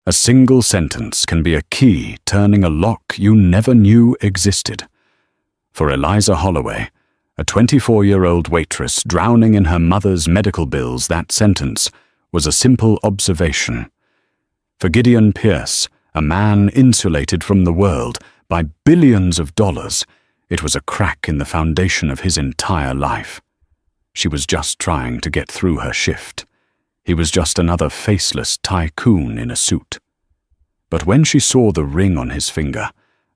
A single sentence can be a key turning a lock you never knew existed. For Eliza Holloway, a 24-year-old waitress drowning in her mother's medical bills, that sentence was a simple observation. For Gideon Pierce, a man insulated from the world by billions of dollars, it was a crack in the foundation of his entire life. She was just trying to get through her shift. He was just another faceless tycoon in a suit. But when she saw the ring on his finger,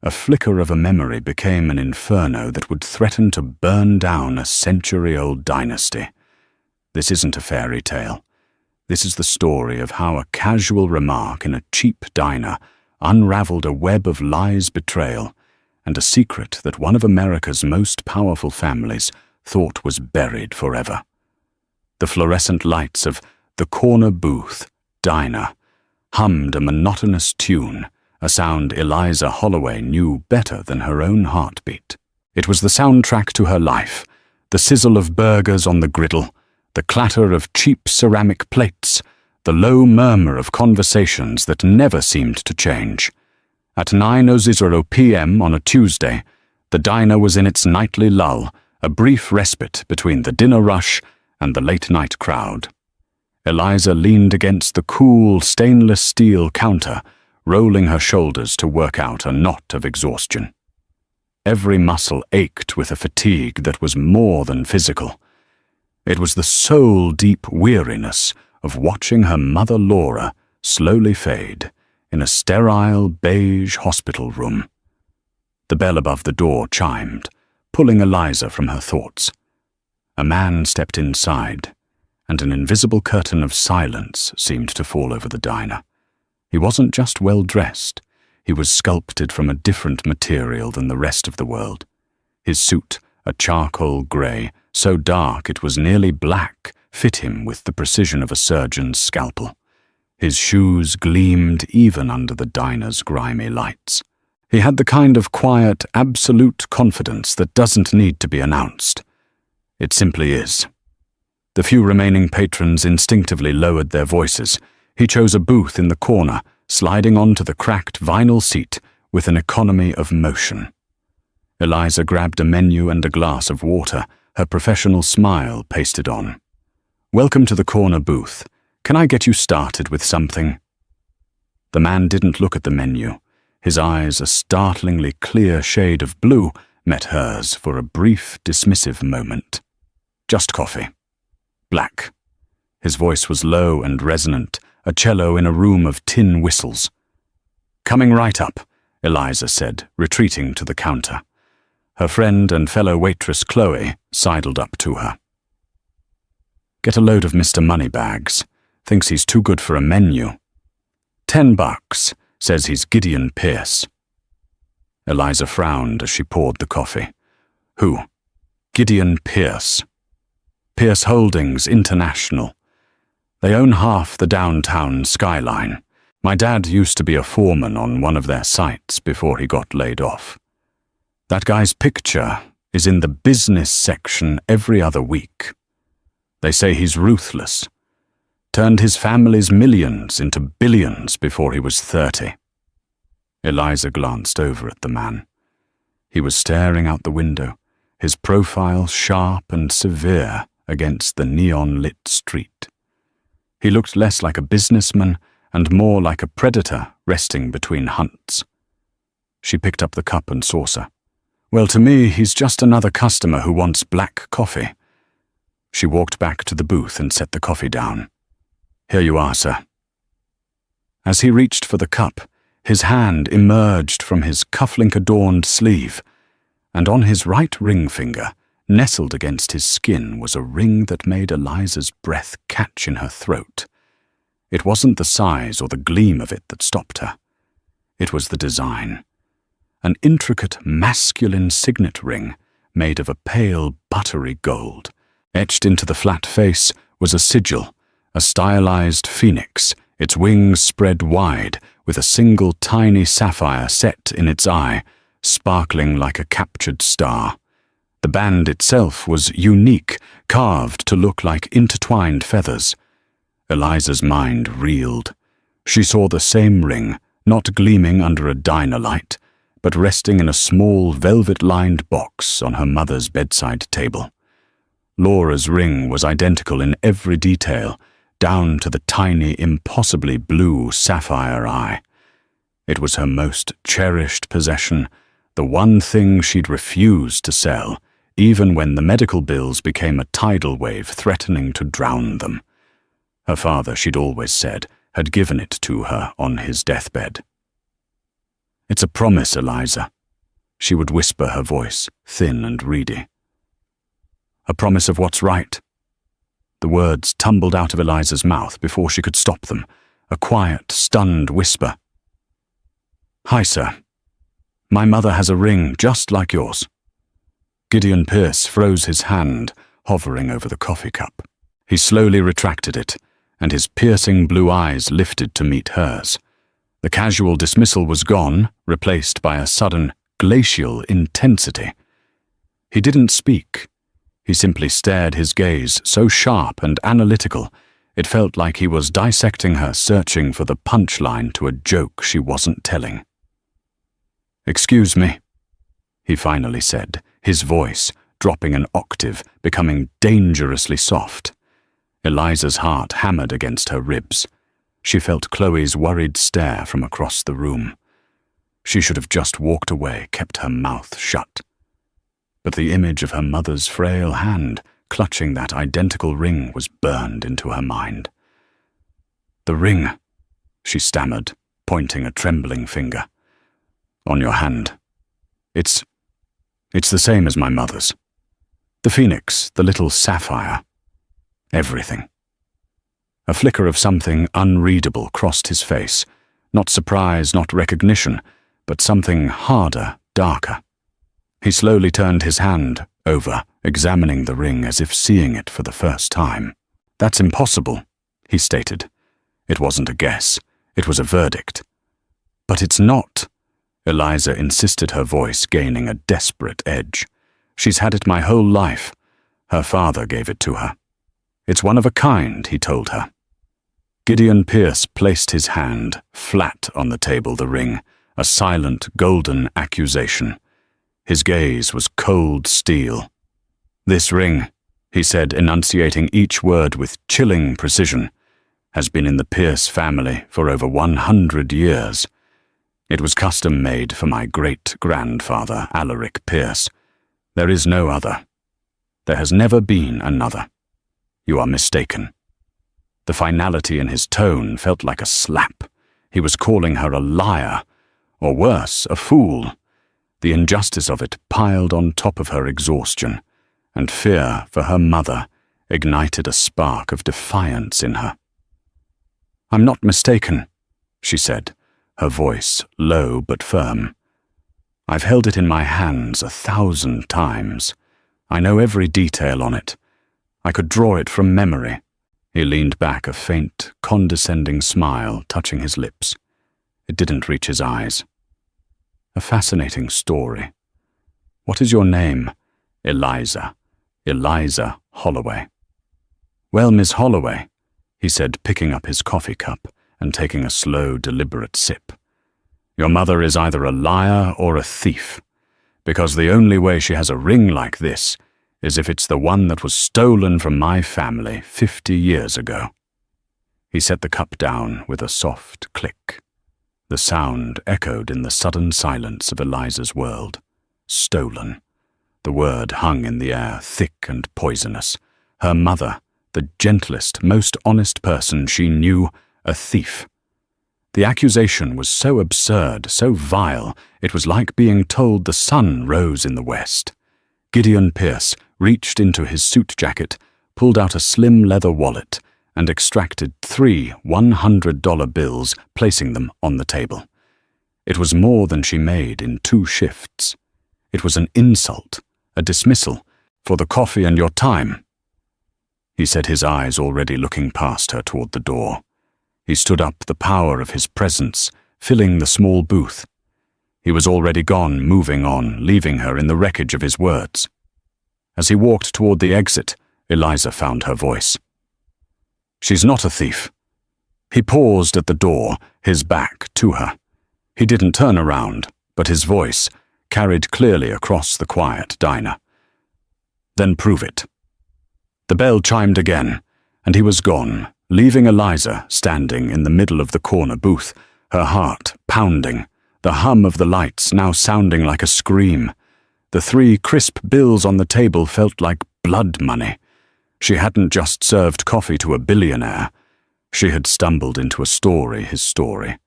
a flicker of a memory became an inferno that would threaten to burn down a century-old dynasty. This isn't a fairy tale. This is the story of how a casual remark in a cheap diner unraveled a web of lies, betrayal, and a secret that one of America's most powerful families thought was buried forever. The fluorescent lights of the corner booth, diner, hummed a monotonous tune, a sound Eliza Holloway knew better than her own heartbeat. It was the soundtrack to her life, the sizzle of burgers on the griddle, the clatter of cheap ceramic plates, the low murmur of conversations that never seemed to change. At 9:00 p.m. on a Tuesday, the diner was in its nightly lull, a brief respite between the dinner rush and the late-night crowd. Eliza leaned against the cool stainless steel counter, rolling her shoulders to work out a knot of exhaustion. Every muscle ached with a fatigue that was more than physical. It was the soul-deep weariness of watching her mother Laura slowly fade in a sterile beige hospital room. The bell above the door chimed, pulling Eliza from her thoughts. A man stepped inside, and an invisible curtain of silence seemed to fall over the diner. He wasn't just well-dressed, he was sculpted from a different material than the rest of the world. His suit, a charcoal grey, so dark it was nearly black, fit him with the precision of a surgeon's scalpel. His shoes gleamed even under the diner's grimy lights. He had the kind of quiet, absolute confidence that doesn't need to be announced. It simply is. The few remaining patrons instinctively lowered their voices. He chose a booth in the corner, sliding onto the cracked vinyl seat with an economy of motion. Eliza grabbed a menu and a glass of water, her professional smile pasted on. "Welcome to the corner booth. Can I get you started with something?" The man didn't look at the menu. His eyes, a startlingly clear shade of blue, met hers for a brief, dismissive moment. "Just coffee. Black." His voice was low and resonant, a cello in a room of tin whistles. "Coming right up," Eliza said, retreating to the counter. Her friend and fellow waitress Chloe sidled up to her. "Get a load of Mr. Moneybags. Thinks he's too good for a menu. $10, says he's Gideon Pierce." Eliza frowned as she poured the coffee. "Who?" "Gideon Pierce. Pierce Holdings International. They own half the downtown skyline. My dad used to be a foreman on one of their sites before he got laid off. That guy's picture is in the business section every other week. They say he's ruthless. Turned his family's millions into billions before he was 30. Eliza glanced over at the man. He was staring out the window, his profile sharp and severe against the neon-lit street. He looked less like a businessman and more like a predator resting between hunts. She picked up the cup and saucer. "Well, to me, he's just another customer who wants black coffee." She walked back to the booth and set the coffee down. "Here you are, sir." As he reached for the cup, his hand emerged from his cufflink-adorned sleeve, and on his right ring finger, nestled against his skin, was a ring that made Eliza's breath catch in her throat. It wasn't the size or the gleam of it that stopped her. It was the design. An intricate masculine signet ring made of a pale buttery gold. Etched into the flat face was a sigil, a stylized phoenix, its wings spread wide, with a single tiny sapphire set in its eye, sparkling like a captured star. The band itself was unique, carved to look like intertwined feathers. Eliza's mind reeled. She saw the same ring, not gleaming under a diner light, but resting in a small velvet-lined box on her mother's bedside table. Laura's ring was identical in every detail, down to the tiny, impossibly blue sapphire eye. It was her most cherished possession, the one thing she'd refused to sell, even when the medical bills became a tidal wave threatening to drown them. Her father, she'd always said, had given it to her on his deathbed. "It's a promise, Eliza," she would whisper, her voice thin and reedy. "A promise of what's right." The words tumbled out of Eliza's mouth before she could stop them, a quiet, stunned whisper. "Hi, sir. My mother has a ring just like yours." Gideon Pierce froze his hand, hovering over the coffee cup. He slowly retracted it, and his piercing blue eyes lifted to meet hers. The casual dismissal was gone, replaced by a sudden, glacial intensity. He didn't speak. He simply stared, his gaze so sharp and analytical, it felt like he was dissecting her, searching for the punchline to a joke she wasn't telling. "Excuse me," he finally said, his voice, dropping an octave, becoming dangerously soft. Eliza's heart hammered against her ribs. She felt Chloe's worried stare from across the room. She should have just walked away, kept her mouth shut. But the image of her mother's frail hand clutching that identical ring was burned into her mind. "The ring," she stammered, pointing a trembling finger. "On your hand. It's the same as my mother's. The phoenix, the little sapphire. Everything." A flicker of something unreadable crossed his face, not surprise, not recognition, but something harder, darker. He slowly turned his hand over, examining the ring as if seeing it for the first time. "That's impossible," he stated. It wasn't a guess, it was a verdict. "But it's not," Eliza insisted, her voice gaining a desperate edge. "She's had it my whole life. Her father gave it to her. It's one of a kind," he told her. Gideon Pierce placed his hand flat on the table, the ring, a silent golden accusation. His gaze was cold steel. "This ring," he said, enunciating each word with chilling precision, "has been in the Pierce family for over 100 years. It was custom-made for my great-grandfather, Alaric Pierce. There is no other. There has never been another. You are mistaken." The finality in his tone felt like a slap. He was calling her a liar, or worse, a fool. The injustice of it piled on top of her exhaustion, and fear for her mother ignited a spark of defiance in her. "I'm not mistaken," she said, her voice low but firm. "I've held it in my hands 1,000 times. I know every detail on it. I could draw it from memory." He leaned back, a faint, condescending smile touching his lips. It didn't reach his eyes. "A fascinating story. What is your name?" "Eliza. Eliza Holloway." "Well, Miss Holloway," he said, picking up his coffee cup and taking a slow, deliberate sip. "Your mother is either a liar or a thief, because the only way she has a ring like this is if it's the one that was stolen from my family 50 years ago." He set the cup down with a soft click. The sound echoed in the sudden silence of Eliza's world. Stolen. The word hung in the air, thick and poisonous. Her mother, the gentlest, most honest person she knew, a thief. The accusation was so absurd, so vile, it was like being told the sun rose in the west. Gideon Pierce reached into his suit jacket, pulled out a slim leather wallet, and extracted 3 $100 bills, placing them on the table. It was more than she made in 2 shifts. It was an insult, a dismissal, for the coffee and your time. He said, his eyes already looking past her toward the door. He stood up, the power of his presence, filling the small booth. He was already gone, moving on, leaving her in the wreckage of his words. As he walked toward the exit, Eliza found her voice. "She's not a thief. He paused at the door, his back to her. He didn't turn around, but his voice carried clearly across the quiet diner. "Then prove it." The bell chimed again, and he was gone, leaving Eliza standing in the middle of the corner booth, her heart pounding, the hum of the lights now sounding like a scream. The 3 crisp bills on the table felt like blood money. She hadn't just served coffee to a billionaire. She had stumbled into his story,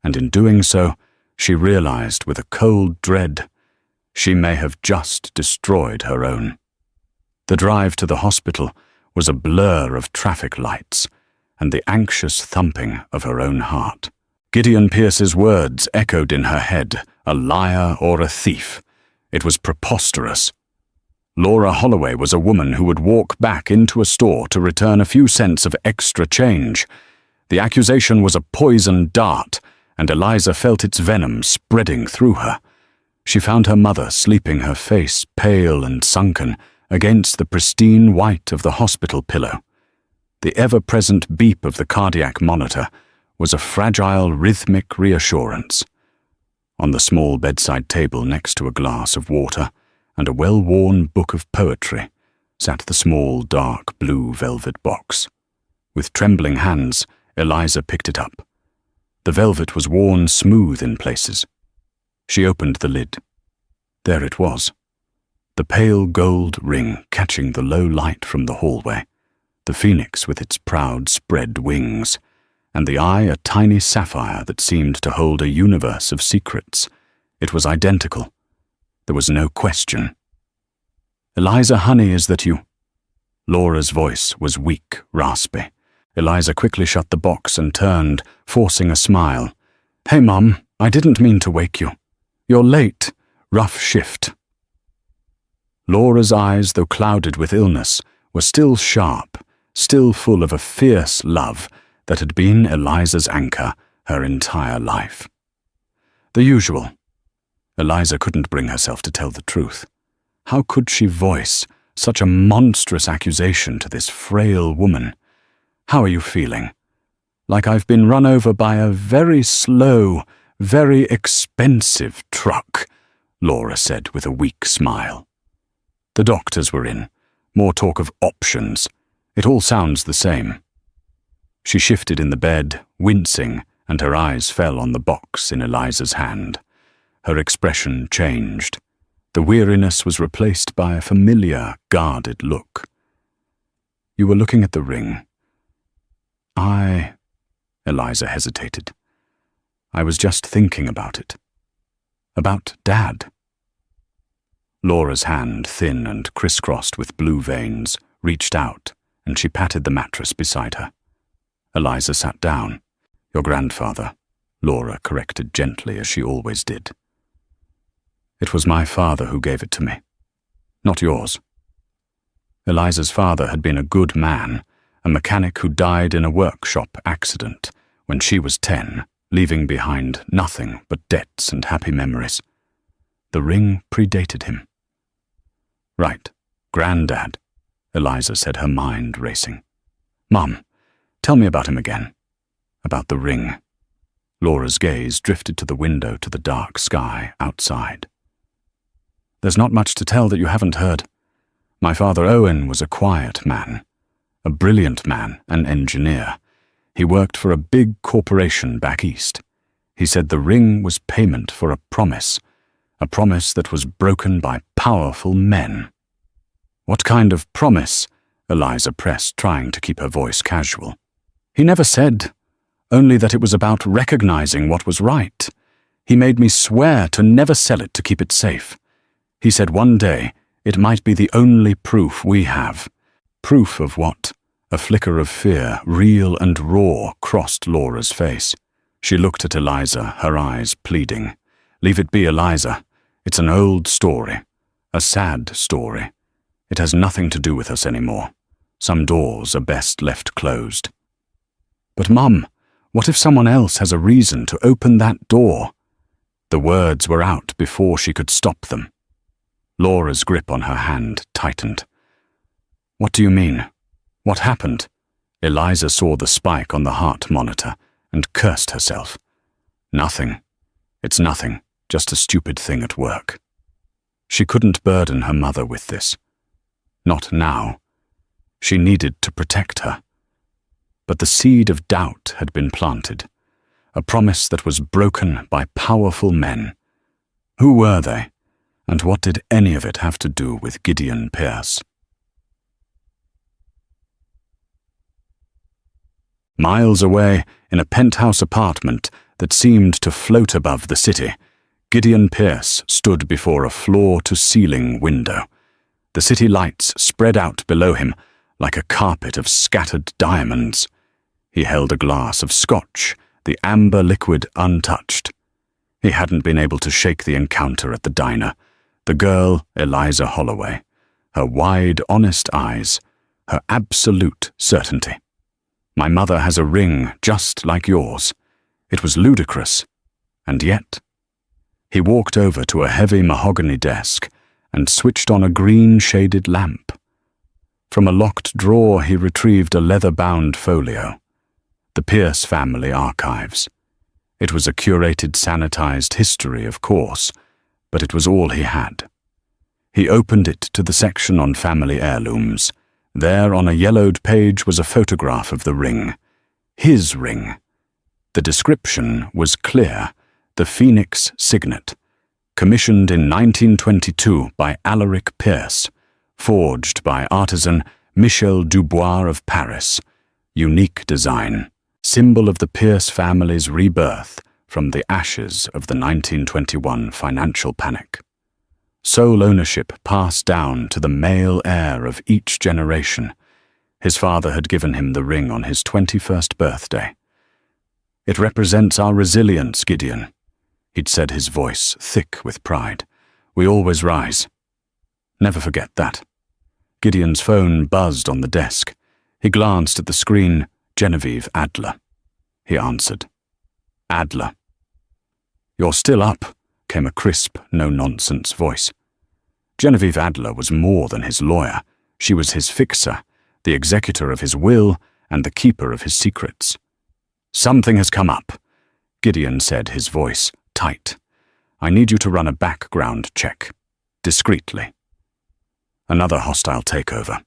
and in doing so, she realized with a cold dread she may have just destroyed her own. The drive to the hospital was a blur of traffic lights and the anxious thumping of her own heart. Gideon Pierce's words echoed in her head, a liar or a thief. It was preposterous. Laura Holloway was a woman who would walk back into a store to return a few cents of extra change. The accusation was a poison dart, and Eliza felt its venom spreading through her. She found her mother sleeping, her face pale and sunken, against the pristine white of the hospital pillow. The ever-present beep of the cardiac monitor was a fragile, rhythmic reassurance. On the small bedside table next to a glass of water and a well-worn book of poetry sat the small, dark blue velvet box. With trembling hands, Eliza picked it up. The velvet was worn smooth in places. She opened the lid. There it was. The pale gold ring catching the low light from the hallway, the phoenix with its proud spread wings, and the eye a tiny sapphire that seemed to hold a universe of secrets. It was identical. There was no question. "Eliza, honey, is that you?" Laura's voice was weak, raspy. Eliza quickly shut the box and turned, forcing a smile. "Hey, Mum, I didn't mean to wake you. You're late. Rough shift." Laura's eyes, though clouded with illness, were still sharp, still full of a fierce love that had been Eliza's anchor her entire life. The usual. Eliza couldn't bring herself to tell the truth. How could she voice such a monstrous accusation to this frail woman? "How are you feeling?" "Like I've been run over by a very slow, very expensive truck," Laura said with a weak smile. The doctors were in. More talk of options. It all sounds the same. She shifted in the bed, wincing, and her eyes fell on the box in Eliza's hand. Her expression changed. The weariness was replaced by a familiar, guarded look. "You were looking at the ring." Eliza hesitated. "I was just thinking about it. About Dad." Laura's hand, thin and crisscrossed with blue veins, reached out, and she patted the mattress beside her. Eliza sat down. "Your grandfather," Laura corrected gently as she always did. "It was my father who gave it to me, not yours." Eliza's father had been a good man, a mechanic who died in a workshop accident when she was 10, leaving behind nothing but debts and happy memories. The ring predated him. "Right, Granddad," Eliza said, her mind racing. "Mum, tell me about him again. About the ring." Laura's gaze drifted to the window to the dark sky outside. "There's not much to tell that you haven't heard. My father Owen was a quiet man, a brilliant man, an engineer. He worked for a big corporation back east. He said the ring was payment for a promise that was broken by powerful men." "What kind of promise?" Eliza pressed, trying to keep her voice casual. "He never said, only that it was about recognizing what was right. He made me swear to never sell it to keep it safe. He said one day it might be the only proof we have." "Proof of what?" A flicker of fear, real and raw, crossed Laura's face. She looked at Eliza, her eyes pleading. "Leave it be, Eliza. It's an old story. A sad story. It has nothing to do with us anymore. Some doors are best left closed." "But, Mum, what if someone else has a reason to open that door?" The words were out before she could stop them. Laura's grip on her hand tightened. "What do you mean? What happened?" Eliza saw the spike on the heart monitor and cursed herself. Nothing. It's nothing, just a stupid thing at work. She couldn't burden her mother with this. Not now. She needed to protect her. But the seed of doubt had been planted, a promise that was broken by powerful men. Who were they, and what did any of it have to do with Gideon Pierce? Miles away, in a penthouse apartment that seemed to float above the city, Gideon Pierce stood before a floor-to-ceiling window. The city lights spread out below him like a carpet of scattered diamonds. He held a glass of scotch, the amber liquid untouched. He hadn't been able to shake the encounter at the diner. The girl, Eliza Holloway, her wide, honest eyes, her absolute certainty. My mother has a ring just like yours. It was ludicrous, and yet. He walked over to a heavy mahogany desk and switched on a green-shaded lamp. From a locked drawer he retrieved a leather-bound folio. The Pierce family archives. It was a curated, sanitized history, of course, but it was all he had. He opened it to the section on family heirlooms. There, on a yellowed page, was a photograph of the ring. His ring. The description was clear. The Phoenix signet. Commissioned in 1922 by Alaric Pierce. Forged by artisan Michel Dubois of Paris. Unique design. Symbol of the Pierce family's rebirth from the ashes of the 1921 financial panic. Sole ownership passed down to the male heir of each generation. His father had given him the ring on his 21st birthday. It represents our resilience, Gideon. He'd said, his voice thick with pride. We always rise. Never forget that. Gideon's phone buzzed on the desk. He glanced at the screen. Genevieve Adler. He answered. Adler. You're still up, came a crisp, no-nonsense voice. Genevieve Adler was more than his lawyer. She was his fixer, the executor of his will and the keeper of his secrets. Something has come up, Gideon said, his voice tight. I need you to run a background check. Discreetly. Another hostile takeover.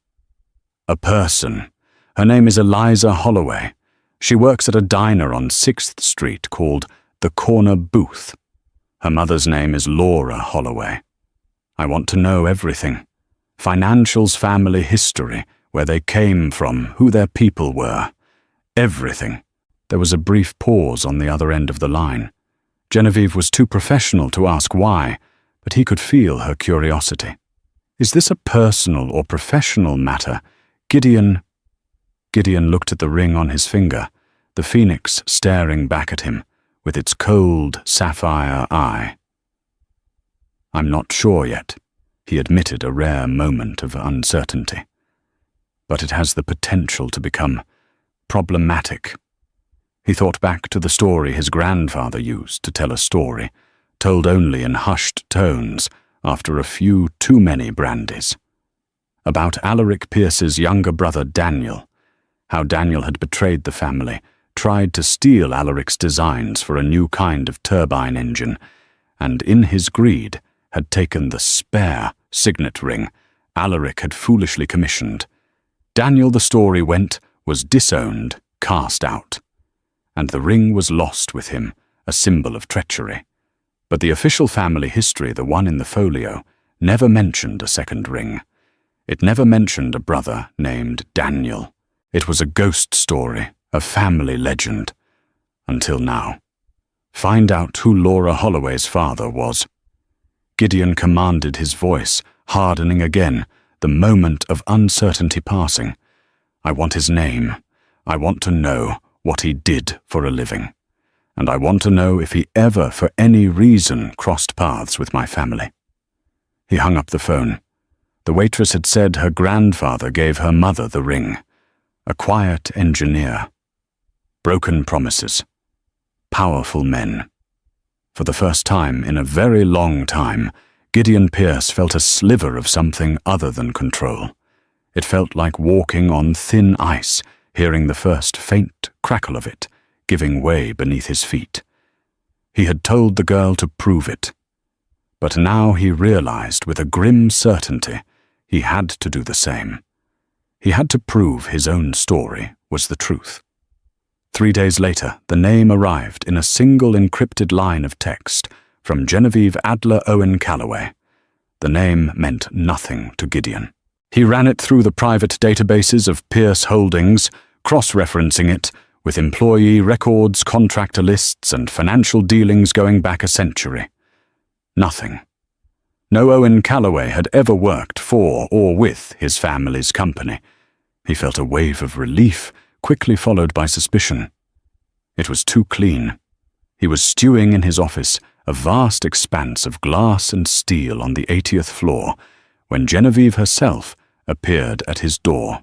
A person. Her name is Eliza Holloway. She works at a diner on 6th Street called The Corner Booth. Her mother's name is Laura Holloway. I want to know everything. Financials, family history, where they came from, who their people were. Everything. There was a brief pause on the other end of the line. Genevieve was too professional to ask why, but he could feel her curiosity. Is this a personal or professional matter? Gideon looked at the ring on his finger, the phoenix staring back at him, with its cold, sapphire eye. I'm not sure yet, he admitted, a rare moment of uncertainty. But it has the potential to become problematic. He thought back to the story his grandfather used to tell a story, told only in hushed tones after a few too many brandies. About Alaric Pierce's younger brother Daniel, how Daniel had betrayed the family, tried to steal Alaric's designs for a new kind of turbine engine, and in his greed had taken the spare signet ring Alaric had foolishly commissioned. Daniel, the story went, was disowned, cast out. And the ring was lost with him, a symbol of treachery. But the official family history, the one in the folio, never mentioned a second ring. It never mentioned a brother named Daniel. It was a ghost story, a family legend. Until now. Find out who Laura Holloway's father was. Gideon commanded, his voice hardening again, the moment of uncertainty passing. I want his name. I want to know what he did for a living. And I want to know if he ever, for any reason, crossed paths with my family. He hung up the phone. The waitress had said her grandfather gave her mother the ring. A quiet engineer. Broken promises. Powerful men. For the first time in a very long time, Gideon Pierce felt a sliver of something other than control. It felt like walking on thin ice, hearing the first faint crackle of it, giving way beneath his feet. He had told the girl to prove it. But now he realized with a grim certainty he had to do the same. He had to prove his own story was the truth. 3 days later, the name arrived in a single encrypted line of text from Genevieve Adler Owen Calloway. The name meant nothing to Gideon. He ran it through the private databases of Pierce Holdings, cross-referencing it with employee records, contractor lists, and financial dealings going back a century. Nothing. No Owen Calloway had ever worked for or with his family's company. He felt a wave of relief, quickly followed by suspicion. It was too clean. He was stewing in his office, a vast expanse of glass and steel on the 80th floor, when Genevieve herself appeared at his door.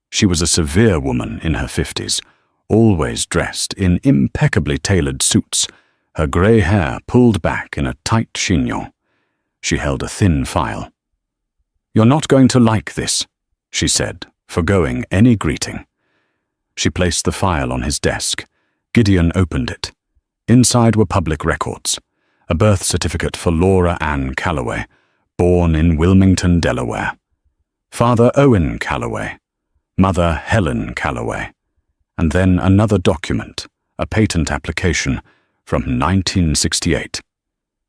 She was a severe woman in her 50s, always dressed in impeccably tailored suits, her grey hair pulled back in a tight chignon. She held a thin file. "You're not going to like this," she said, forgoing any greeting. She placed the file on his desk. Gideon opened it. Inside were public records. A birth certificate for Laura Ann Calloway, born in Wilmington, Delaware. Father Owen Calloway. Mother Helen Calloway. And then another document, a patent application from 1968.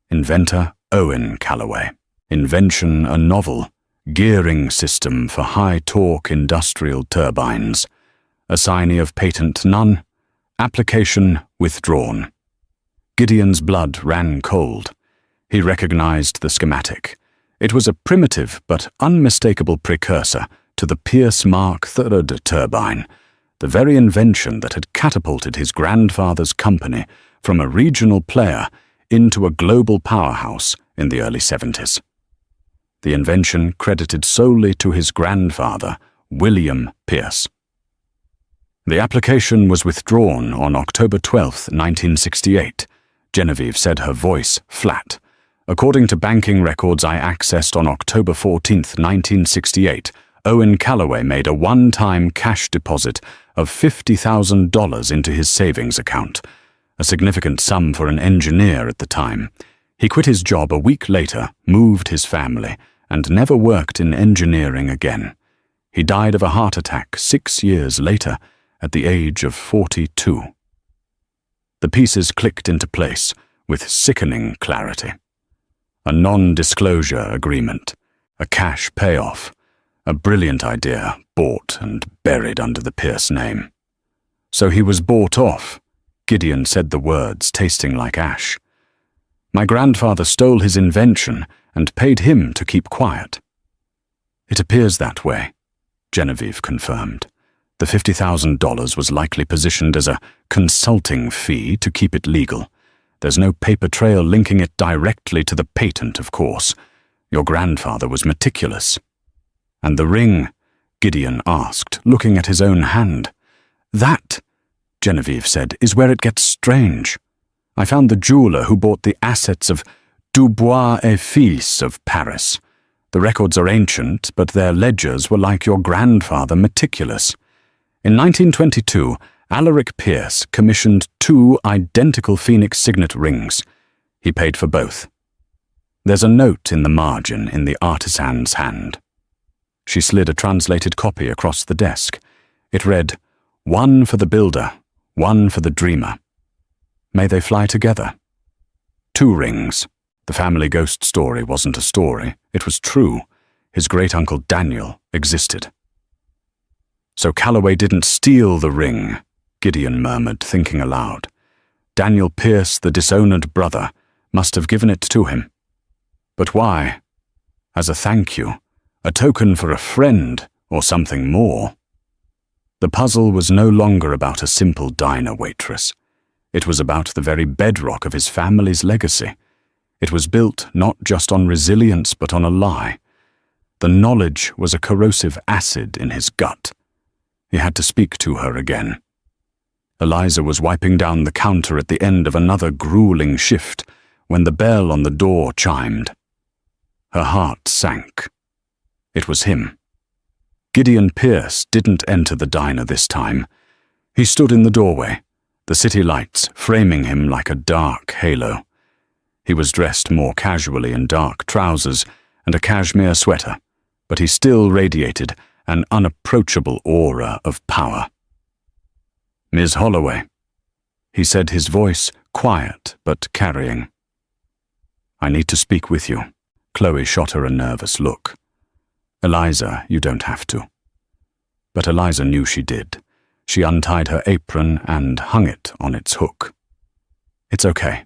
Inventor Owen Calloway. Invention a novel, gearing system for high-torque industrial turbines. Assignee of patent none. Application withdrawn. Gideon's blood ran cold. He recognized the schematic. It was a primitive but unmistakable precursor to the Pierce Mark III turbine, the very invention that had catapulted his grandfather's company from a regional player into a global powerhouse in the early 70s. The invention credited solely to his grandfather, William Pierce. The application was withdrawn on October 12, 1968. Genevieve said, her voice flat. According to banking records I accessed on October 14, 1968, Owen Calloway made a one-time cash deposit of $50,000 into his savings account, a significant sum for an engineer at the time. He quit his job a week later, moved his family, and never worked in engineering again. He died of a heart attack 6 years later, at the age of 42. The pieces clicked into place with sickening clarity. A non-disclosure agreement, a cash payoff, a brilliant idea bought and buried under the Pierce name. So he was bought off. Gideon said the words, tasting like ash. My grandfather stole his invention and paid him to keep quiet. It appears that way, Genevieve confirmed. The $50,000 was likely positioned as a consulting fee to keep it legal. There's no paper trail linking it directly to the patent, of course. Your grandfather was meticulous. And the ring? Gideon asked, looking at his own hand. That, Genevieve said, is where it gets strange. I found the jeweler who bought the assets of Dubois et Fils of Paris. The records are ancient, but their ledgers were like your grandfather meticulous. In 1922, Alaric Pierce commissioned 2 identical Phoenix signet rings. He paid for both. There's a note in the margin in the artisan's hand. She slid a translated copy across the desk. It read, "One for the builder, one for the dreamer. May they fly together." 2 rings. The family ghost story wasn't a story. It was true. His great-uncle Daniel existed. So Calloway didn't steal the ring, Gideon murmured, thinking aloud. Daniel Pierce, the disowned brother, must have given it to him. But why? As a thank you, a token for a friend, or something more? The puzzle was no longer about a simple diner waitress. It was about the very bedrock of his family's legacy. It was built not just on resilience but on a lie. The knowledge was a corrosive acid in his gut. He had to speak to her again. Eliza was wiping down the counter at the end of another grueling shift when the bell on the door chimed. Her heart sank. It was him. Gideon Pierce didn't enter the diner this time. He stood in the doorway, the city lights framing him like a dark halo. He was dressed more casually in dark trousers and a cashmere sweater, but he still radiated an unapproachable aura of power. "Ms. Holloway," he said, his voice quiet but carrying. "I need to speak with you." Chloe shot her a nervous look. "Eliza, you don't have to." But Eliza knew she did. She untied her apron and hung it on its hook. "It's okay.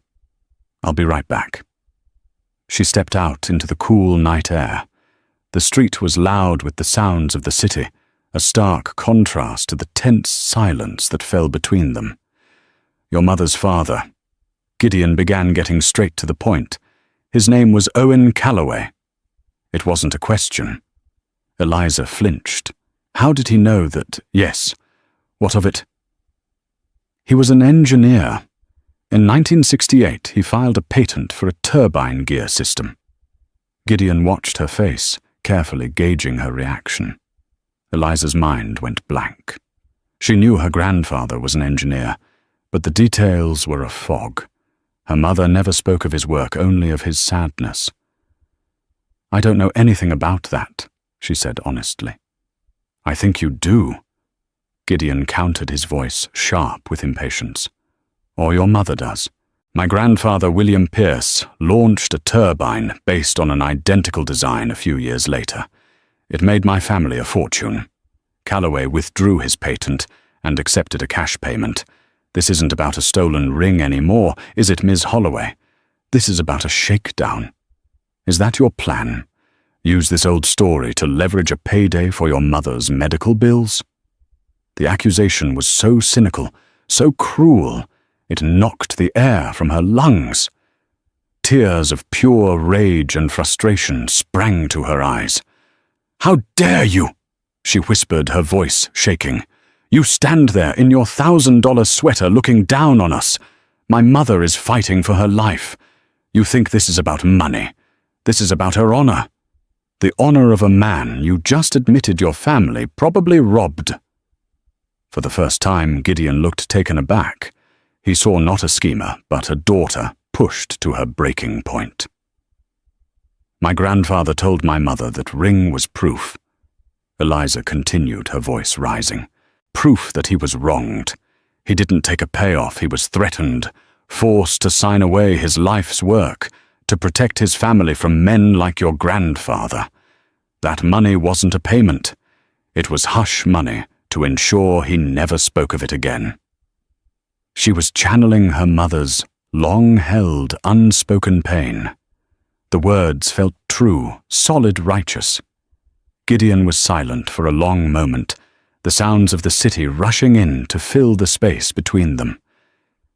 I'll be right back." She stepped out into the cool night air. The street was loud with the sounds of the city, a stark contrast to the tense silence that fell between them. "Your mother's father." Gideon began getting straight to the point. His name was Owen Calloway. It wasn't a question. Eliza flinched. How did he know that? Yes. What of it? He was an engineer. In 1968, he filed a patent for a turbine gear system. Gideon watched her face, carefully gauging her reaction. Eliza's mind went blank. She knew her grandfather was an engineer, but the details were a fog. Her mother never spoke of his work, only of his sadness. "I don't know anything about that," she said honestly. "I think you do." Gideon countered, his voice sharp with impatience. "Or your mother does. My grandfather, William Pierce, launched a turbine based on an identical design a few years later. It made my family a fortune. Calloway withdrew his patent and accepted a cash payment. This isn't about a stolen ring anymore, is it, Ms. Holloway? This is about a shakedown. Is that your plan? Use this old story to leverage a payday for your mother's medical bills?" The accusation was so cynical, so cruel, it knocked the air from her lungs. Tears of pure rage and frustration sprang to her eyes. "How dare you?" she whispered, her voice shaking. "You stand there in your $1,000 sweater looking down on us. My mother is fighting for her life. You think this is about money. This is about her honor. The honor of a man you just admitted your family probably robbed." For the first time, Gideon looked taken aback. He saw not a schemer, but a daughter pushed to her breaking point. "My grandfather told my mother that ring was proof." Eliza continued, her voice rising. "Proof that he was wronged. He didn't take a payoff, he was threatened, forced to sign away his life's work, to protect his family from men like your grandfather. That money wasn't a payment. It was hush money to ensure he never spoke of it again." She was channeling her mother's long-held, unspoken pain. The words felt true, solid, righteous. Gideon was silent for a long moment, the sounds of the city rushing in to fill the space between them.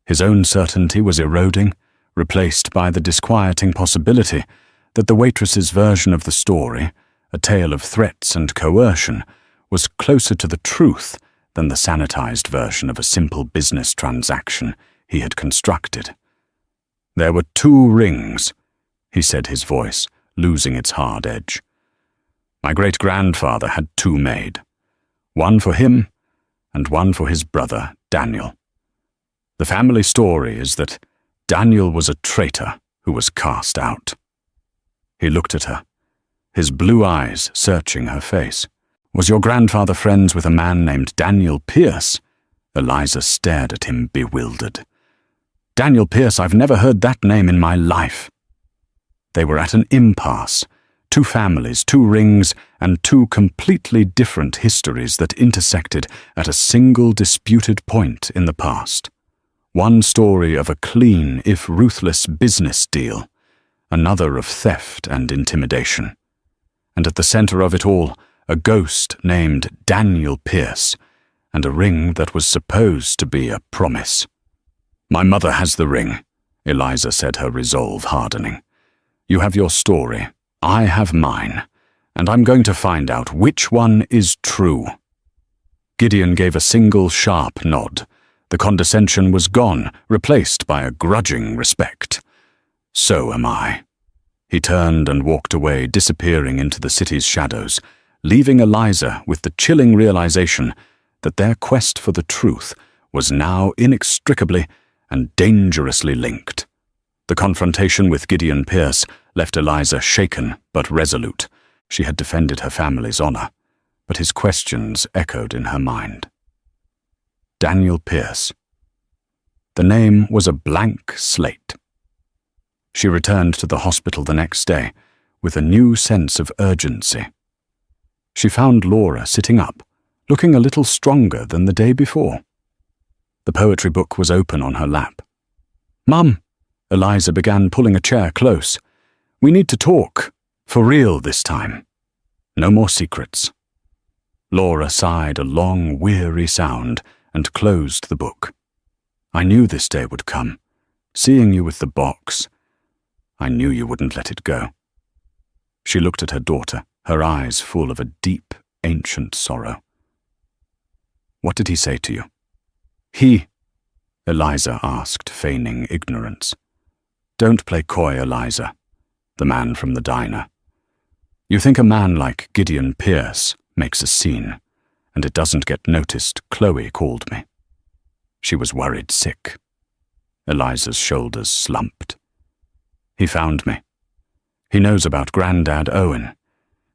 His own certainty was eroding, replaced by the disquieting possibility that the waitress's version of the story, a tale of threats and coercion, was closer to the truth than the sanitized version of a simple business transaction he had constructed. "There were 2 rings," he said, his voice losing its hard edge. "My great-grandfather had 2 made. One for him and one for his brother, Daniel. The family story is that Daniel was a traitor who was cast out." He looked at her, his blue eyes searching her face. "Was your grandfather friends with a man named Daniel Pierce?" Eliza stared at him, bewildered. "Daniel Pierce, I've never heard that name in my life." They were at an impasse. 2 families, 2 rings, and 2 completely different histories that intersected at a single disputed point in the past. One story of a clean, if ruthless, business deal, another of theft and intimidation. And at the center of it all, a ghost named Daniel Pierce, and a ring that was supposed to be a promise. "My mother has the ring," Eliza said, her resolve hardening. "You have your story, I have mine, and I'm going to find out which one is true." Gideon gave a single sharp nod. The condescension was gone, replaced by a grudging respect. "So am I." He turned and walked away, disappearing into the city's shadows, leaving Eliza with the chilling realization that their quest for the truth was now inextricably and dangerously linked. The confrontation with Gideon Pierce left Eliza shaken but resolute. She had defended her family's honor, but his questions echoed in her mind. Daniel Pierce. The name was a blank slate. She returned to the hospital the next day with a new sense of urgency. She found Laura sitting up, looking a little stronger than the day before. The poetry book was open on her lap. "Mum," Eliza began, pulling a chair close. "We need to talk. For real this time. No more secrets." Laura sighed a long, weary sound and closed the book. "I knew this day would come. Seeing you with the box. I knew you wouldn't let it go." She looked at her daughter, her eyes full of a deep, ancient sorrow. "What did he say to you?" "He," Eliza asked, feigning ignorance. "Don't play coy, Eliza," the man from the diner. "You think a man like Gideon Pierce makes a scene, and it doesn't get noticed. Chloe called me. She was worried sick." Eliza's shoulders slumped. "He found me. He knows about Grandad Owen.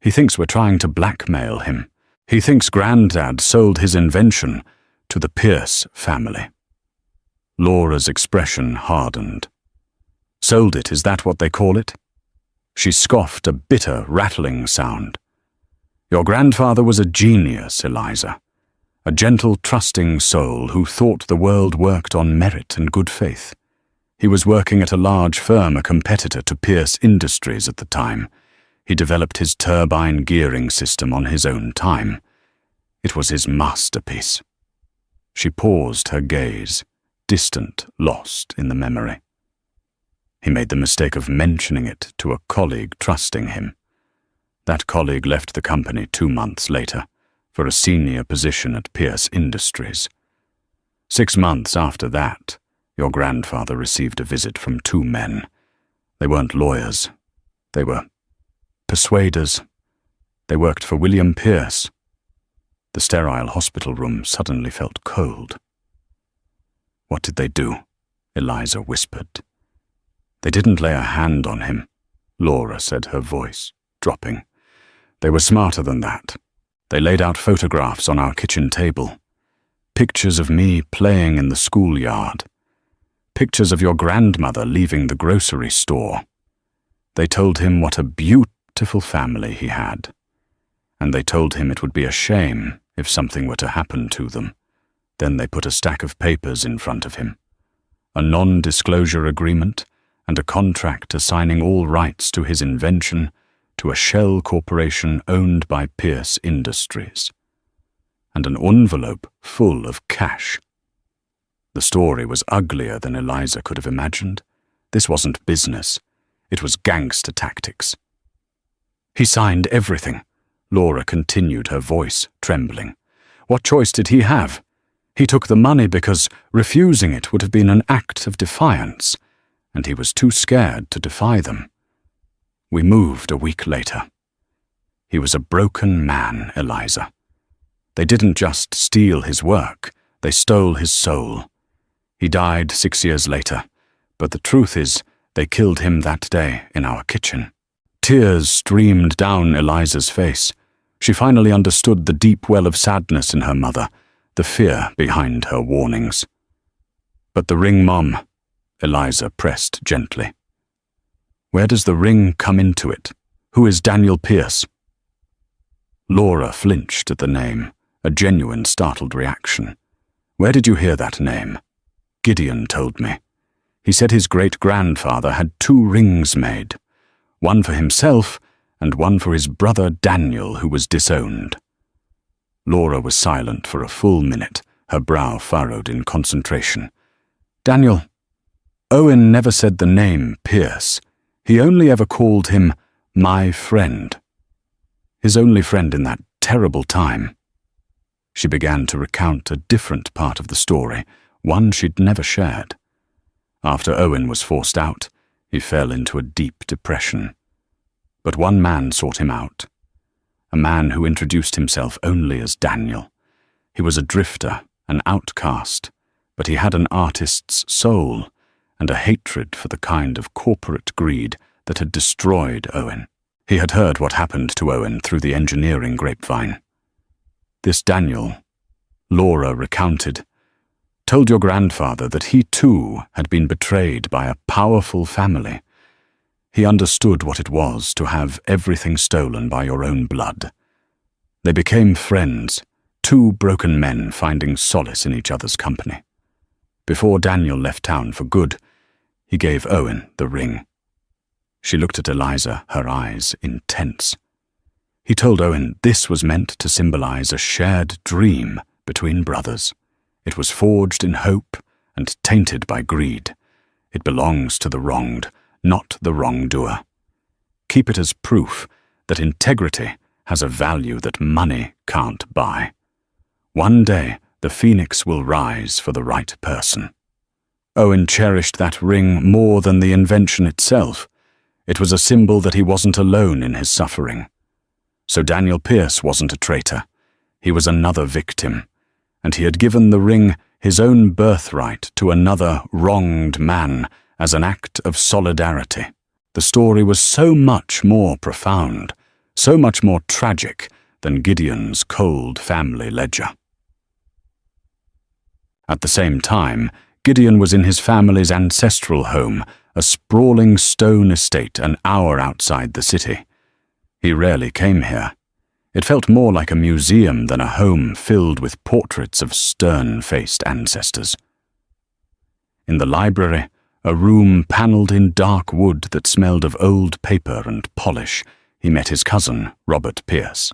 He thinks we're trying to blackmail him. He thinks Grandad sold his invention to the Pierce family." Laura's expression hardened. "Sold it, is that what they call it?" She scoffed a bitter, rattling sound. "Your grandfather was a genius, Eliza. A gentle, trusting soul who thought the world worked on merit and good faith. He was working at a large firm, a competitor to Pierce Industries at the time. He developed his turbine gearing system on his own time. It was his masterpiece." She paused, her gaze, distant, lost in the memory. "He made the mistake of mentioning it to a colleague trusting him. That colleague left the company 2 months later for a senior position at Pierce Industries. 6 months after that, your grandfather received a visit from 2 men. They weren't lawyers. They were persuaders. They worked for William Pierce." The sterile hospital room suddenly felt cold. "What did they do?" Eliza whispered. "They didn't lay a hand on him," Laura said, her voice dropping. "They were smarter than that. They laid out photographs on our kitchen table. Pictures of me playing in the schoolyard. Pictures of your grandmother leaving the grocery store. They told him what a beautiful family he had. And they told him it would be a shame if something were to happen to them. Then they put a stack of papers in front of him. A non-disclosure agreement and a contract assigning all rights to his invention to a shell corporation owned by Pierce Industries. And an envelope full of cash. The story was uglier than Eliza could have imagined. This wasn't business. It was gangster tactics. "He signed everything," Laura continued, her voice trembling. "What choice did he have? He took the money because refusing it would have been an act of defiance, and he was too scared to defy them. We moved a week later. He was a broken man, Eliza. They didn't just steal his work, they stole his soul. He died 6 years later, but the truth is, they killed him that day in our kitchen." Tears streamed down Eliza's face. She finally understood the deep well of sadness in her mother, the fear behind her warnings. "But the ring, Mom," Eliza pressed gently. "Where does the ring come into it? Who is Daniel Pierce?" Laura flinched at the name, a genuine startled reaction. "Where did you hear that name?" "Gideon told me. He said his great-grandfather had 2 rings made, one for himself and one for his brother Daniel, who was disowned." Laura was silent for a full minute, her brow furrowed in concentration. "Daniel, Owen never said the name Pierce. He only ever called him my friend. His only friend in that terrible time." She began to recount a different part of the story, one she'd never shared. After Owen was forced out, he fell into a deep depression. But one man sought him out. a man who introduced himself only as Daniel. He was a drifter, an outcast, but he had an artist's soul and a hatred for the kind of corporate greed that had destroyed Owen. He had heard what happened to Owen through the engineering grapevine. This Daniel, Laura recounted, told your grandfather that he too had been betrayed by a powerful family. He understood what it was to have everything stolen by your own blood. They became friends, two broken men finding solace in each other's company. Before Daniel left town for good, he gave Owen the ring. She looked at Eliza, her eyes intense. He told Owen this was meant to symbolize a shared dream between brothers. It was forged in hope and tainted by greed. It belongs to the wronged, not the wrongdoer. Keep it as proof that integrity has a value that money can't buy. One day, the phoenix will rise for the right person. Owen cherished that ring more than the invention itself. It was a symbol that he wasn't alone in his suffering. So Daniel Pierce wasn't a traitor. He was another victim, and he had given the ring his own birthright to another wronged man as an act of solidarity. The story was so much more profound, so much more tragic than Gideon's cold family ledger. At the same time, Gideon was in his family's ancestral home, a sprawling stone estate an hour outside the city. He rarely came here. It felt more like a museum than a home filled with portraits of stern-faced ancestors. In the library, a room panelled in dark wood that smelled of old paper and polish, he met his cousin, Robert Pierce.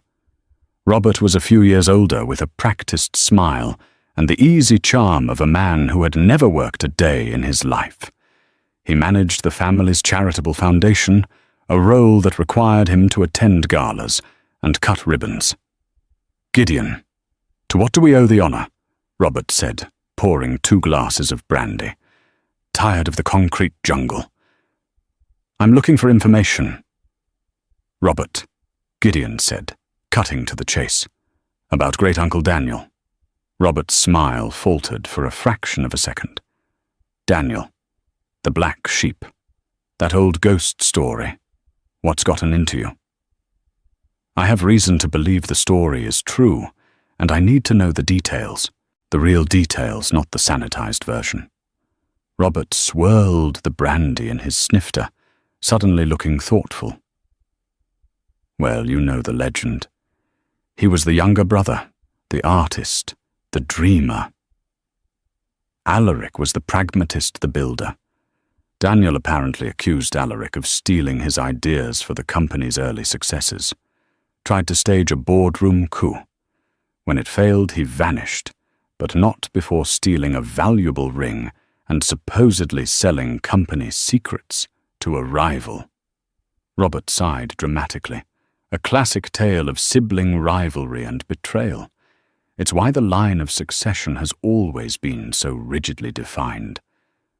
Robert was a few years older, with a practiced smile and the easy charm of a man who had never worked a day in his life. He managed the family's charitable foundation, a role that required him to attend galas and cut ribbons. "Gideon, to what do we owe the honour?" Robert said, pouring 2 glasses of brandy. "Tired of the concrete jungle. I'm looking for information." "Robert," Gideon said, cutting to the chase. "About great-uncle Daniel." Robert's smile faltered for a fraction of a second. "Daniel, the black sheep, that old ghost story, what's gotten into you?" "I have reason to believe the story is true, and I need to know the details. The real details, not the sanitized version." Robert swirled the brandy in his snifter, suddenly looking thoughtful. "Well, you know the legend. He was the younger brother, the artist, the dreamer. Alaric was the pragmatist, the builder. Daniel apparently accused Alaric of stealing his ideas for the company's early successes. Tried to stage a boardroom coup. When it failed, he vanished, but not before stealing a valuable ring and supposedly selling company secrets to a rival." Robert sighed dramatically. A classic tale of sibling rivalry and betrayal. It's why the line of succession has always been so rigidly defined,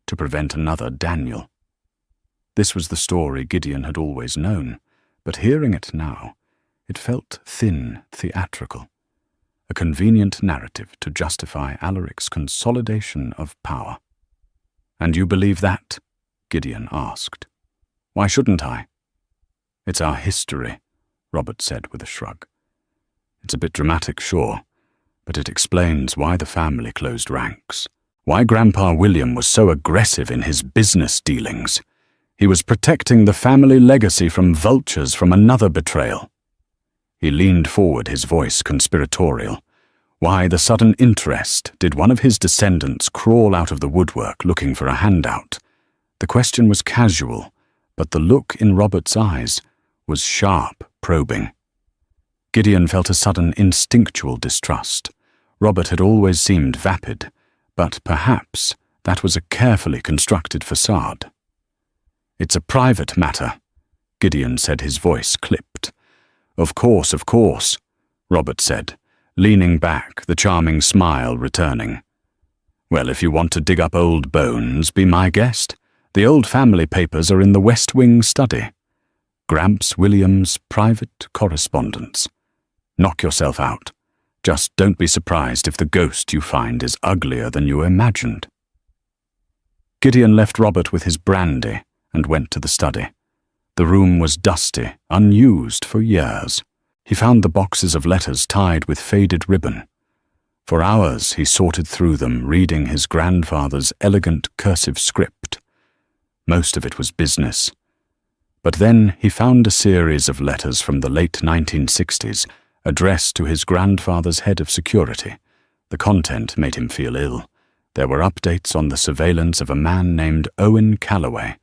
to prevent another Daniel. This was the story Gideon had always known, but hearing it now, it felt thin, theatrical, a convenient narrative to justify Alaric's consolidation of power. "And you believe that?" Gideon asked. "Why shouldn't I?" "It's our history," Robert said with a shrug. "It's a bit dramatic, sure, but it explains why the family closed ranks, why Grandpa William was so aggressive in his business dealings. He was protecting the family legacy from vultures from another betrayal." He leaned forward, his voice conspiratorial. Why the sudden interest? Did one of his descendants crawl out of the woodwork looking for a handout? The question was casual, but the look in Robert's eyes was sharp, probing. Gideon felt a sudden instinctual distrust. Robert had always seemed vapid, but perhaps that was a carefully constructed facade. "It's a private matter," Gideon said, his voice clipped. Of course," Robert said, leaning back, the charming smile returning. "Well, if you want to dig up old bones, be my guest. The old family papers are in the West Wing study. Gramps Williams' private correspondence. Knock yourself out. Just don't be surprised if the ghost you find is uglier than you imagined." Gideon left Robert with his brandy and went to the study. The room was dusty, unused for years. He found the boxes of letters tied with faded ribbon. For hours he sorted through them, reading his grandfather's elegant cursive script. Most of it was business. But then he found a series of letters from the late 1960s addressed to his grandfather's head of security. The content made him feel ill. There were updates on the surveillance of a man named Owen Calloway,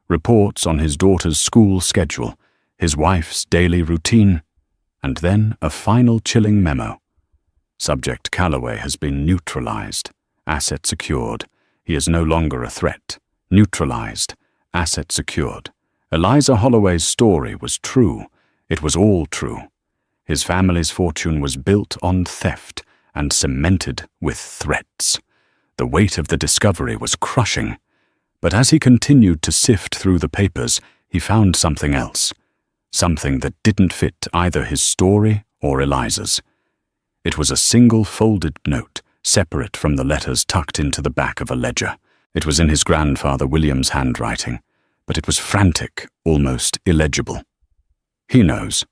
reports on his daughter's school schedule, his wife's daily routine, and then a final chilling memo. Subject Calloway has been neutralized. Asset secured. He is no longer a threat. Neutralized. Asset secured. Eliza Holloway's story was true. It was all true. His family's fortune was built on theft and cemented with threats. The weight of the discovery was crushing. But as he continued to sift through the papers, he found something else. Something that didn't fit either his story or Eliza's. It was a single folded note, separate from the letters tucked into the back of a ledger. It was in his grandfather William's handwriting, but it was frantic, almost illegible. He knows.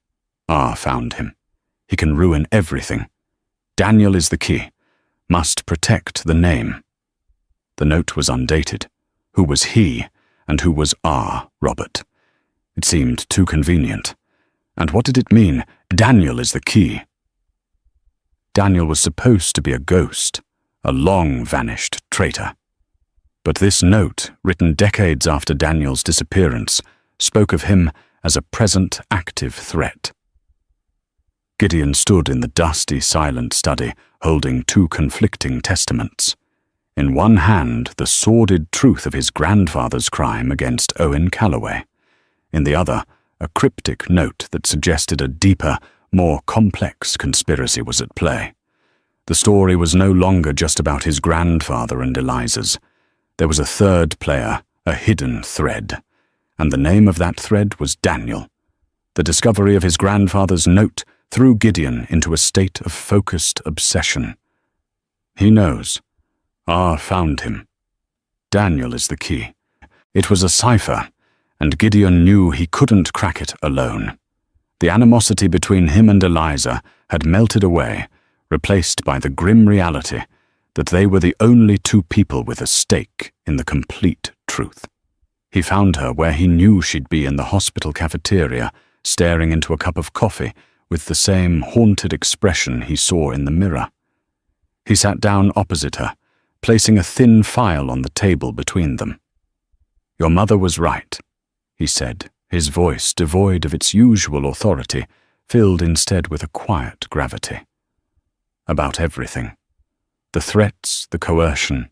R found him. He can ruin everything. Daniel is the key. Must protect the name. The note was undated. Who was he, and who was R. Robert? It seemed too convenient. And what did it mean? Daniel is the key. Daniel was supposed to be a ghost, a long-vanished traitor. But this note, written decades after Daniel's disappearance, spoke of him as a present active threat. Gideon stood in the dusty, silent study, holding two conflicting testaments. In one hand, the sordid truth of his grandfather's crime against Owen Calloway. In the other, a cryptic note that suggested a deeper, more complex conspiracy was at play. The story was no longer just about his grandfather and Eliza's. There was a third player, a hidden thread. And the name of that thread was Daniel. The discovery of his grandfather's note threw Gideon into a state of focused obsession. He knows. R found him. Daniel is the key. It was a cipher, and Gideon knew he couldn't crack it alone. The animosity between him and Eliza had melted away, replaced by the grim reality that they were the only two people with a stake in the complete truth. He found her where he knew she'd be, in the hospital cafeteria, staring into a cup of coffee with the same haunted expression he saw in the mirror. He sat down opposite her, placing a thin file on the table between them. "Your mother was right," he said, his voice devoid of its usual authority, filled instead with a quiet gravity. "About everything. The threats, the coercion.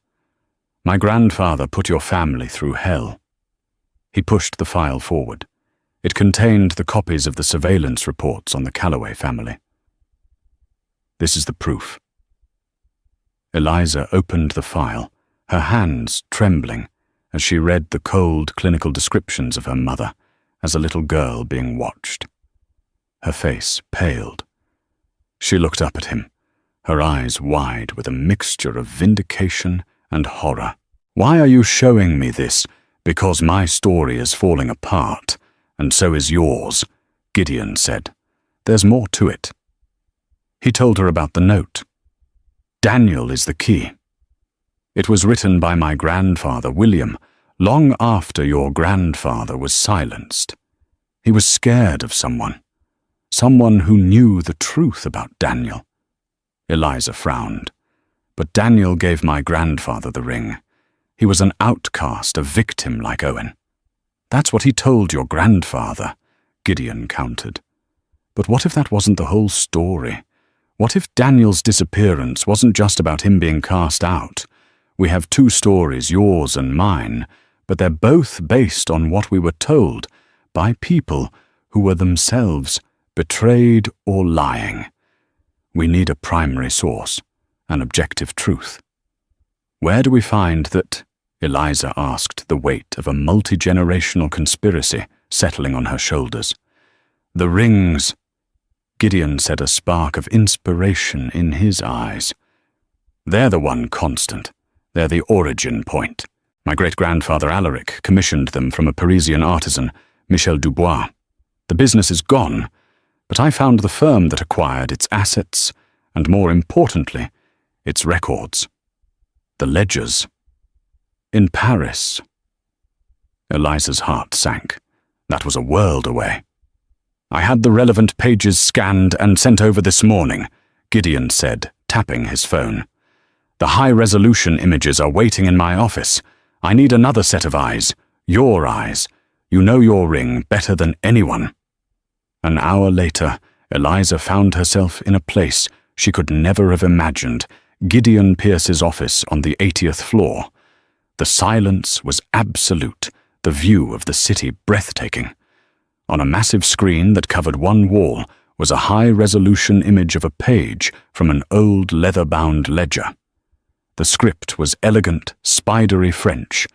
My grandfather put your family through hell." He pushed the file forward. It contained the copies of the surveillance reports on the Calloway family. "This is the proof." Eliza opened the file, her hands trembling as she read the cold clinical descriptions of her mother as a little girl being watched. Her face paled. She looked up at him, her eyes wide with a mixture of vindication and horror. "Why are you showing me this? Because my story is falling apart, and so is yours," Gideon said. "There's more to it." He told her about the note. Daniel is the key. It was written by my grandfather, William, long after your grandfather was silenced. He was scared of someone who knew the truth about Daniel. Eliza frowned. But Daniel gave my grandfather the ring. He was an outcast, a victim like Owen. "That's what he told your grandfather," Gideon countered. But what if that wasn't the whole story? What if Daniel's disappearance wasn't just about him being cast out? We have two stories, yours and mine, but they're both based on what we were told by people who were themselves betrayed or lying. We need a primary source, an objective truth. "Where do we find that?" Eliza asked, the weight of a multi-generational conspiracy settling on her shoulders. "The rings." Gideon said, a spark of inspiration in his eyes. They're the one constant. They're the origin point. My great-grandfather Alaric commissioned them from a Parisian artisan, Michel Dubois. The business is gone, but I found the firm that acquired its assets, and more importantly, its records. The ledgers. In Paris. Eliza's heart sank. That was a world away. I had the relevant pages scanned and sent over this morning, Gideon said, tapping his phone. The high-resolution images are waiting in my office. I need another set of eyes. Your eyes. You know your ring better than anyone. An hour later, Eliza found herself in a place she could never have imagined, Gideon Pierce's office on the 80th floor. The silence was absolute, the view of the city breathtaking. On a massive screen that covered one wall was a high-resolution image of a page from an old leather-bound ledger. The script was elegant, spidery French.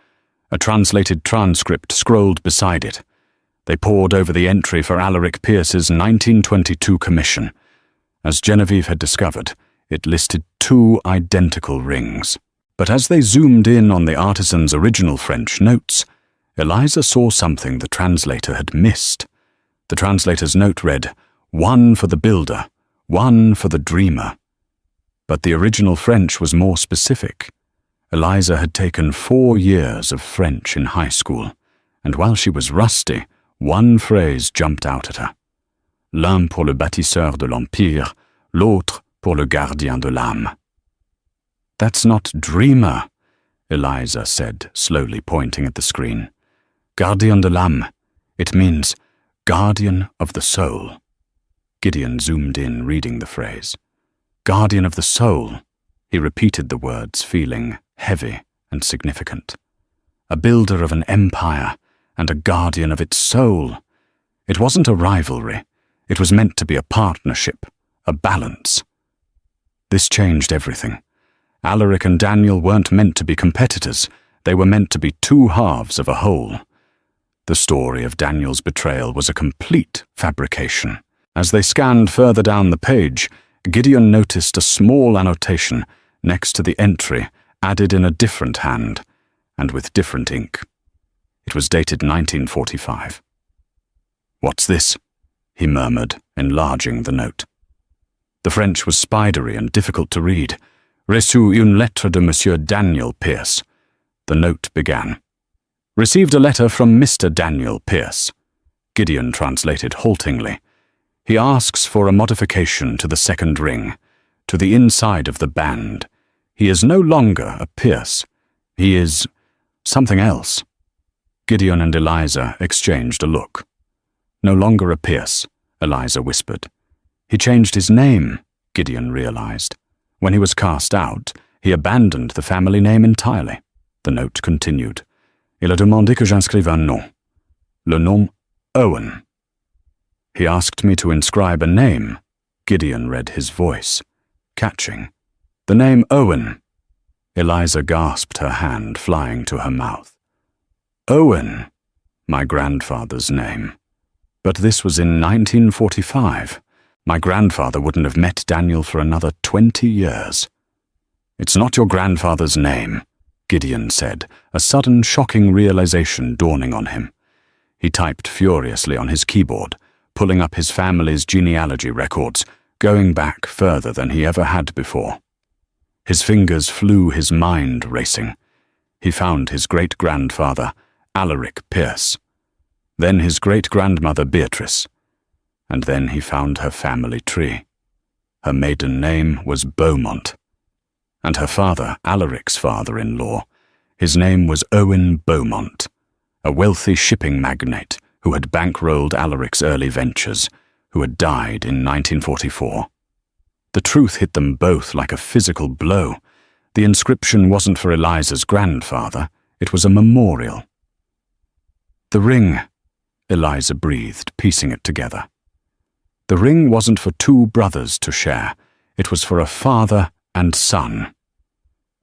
A translated transcript scrolled beside it. They pored over the entry for Alaric Pierce's 1922 commission. As Genevieve had discovered, it listed 2 identical rings. But as they zoomed in on the artisan's original French notes, Eliza saw something the translator had missed. The translator's note read, "1 for the builder, 1 for the dreamer." But the original French was more specific. Eliza had taken 4 years of French in high school, and while she was rusty, one phrase jumped out at her. L'un pour le bâtisseur de l'Empire, l'autre pour le gardien de l'âme. That's not dreamer, Eliza said, slowly pointing at the screen. Gardien de l'âme. It means guardian of the soul. Gideon zoomed in, reading the phrase. Guardian of the soul. He repeated the words, feeling heavy and significant. A builder of an empire and a guardian of its soul. It wasn't a rivalry. It was meant to be a partnership, a balance. This changed everything. Alaric and Daniel weren't meant to be competitors. They were meant to be 2 halves of a whole. The story of Daniel's betrayal was a complete fabrication. As they scanned further down the page, Gideon noticed a small annotation next to the entry, added in a different hand, and with different ink. It was dated 1945. "What's this?" he murmured, enlarging the note. The French was spidery and difficult to read. Reçu une lettre de Monsieur Daniel Pierce. The note began. Received a letter from Mr. Daniel Pierce. Gideon translated haltingly. He asks for a modification to the second ring, to the inside of the band. He is no longer a Pierce. He is something else. Gideon and Eliza exchanged a look. No longer a Pierce, Eliza whispered. He changed his name, Gideon realized. When he was cast out, he abandoned the family name entirely. The note continued. Il a demandé que j'inscrive un nom. Le nom Owen. He asked me to inscribe a name. Gideon read his voice, catching. The name Owen. Eliza gasped, her hand flying to her mouth. Owen, my grandfather's name. But this was in 1945. My grandfather wouldn't have met Daniel for another 20 years. It's not your grandfather's name, Gideon said, a sudden shocking realization dawning on him. He typed furiously on his keyboard, pulling up his family's genealogy records, going back further than he ever had before. His fingers flew, his mind racing. He found his great-grandfather, Alaric Pierce. Then his great-grandmother, Beatrice. And then he found her family tree. Her maiden name was Beaumont. And her father, Alaric's father-in-law, his name was Owen Beaumont, a wealthy shipping magnate who had bankrolled Alaric's early ventures, who had died in 1944. The truth hit them both like a physical blow. The inscription wasn't for Eliza's grandfather, it was a memorial. The ring, Eliza breathed, piecing it together. The ring wasn't for 2 brothers to share, it was for a father and son.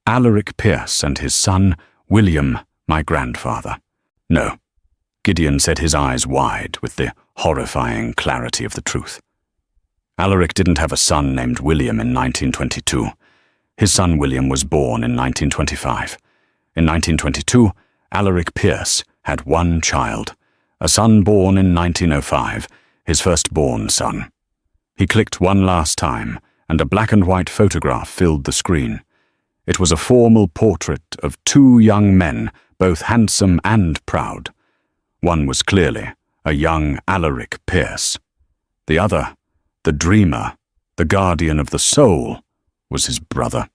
Alaric Pierce and his son, William, my grandfather. No, Gideon said, his eyes wide with the horrifying clarity of the truth. Alaric didn't have a son named William in 1922. His son William was born in 1925. In 1922, Alaric Pierce had one child, a son born in 1905, his firstborn son. He clicked one last time, and a black and white photograph filled the screen. It was a formal portrait of two young men, both handsome and proud. One was clearly a young Alaric Pierce. The other, the dreamer, the guardian of the soul, was his brother.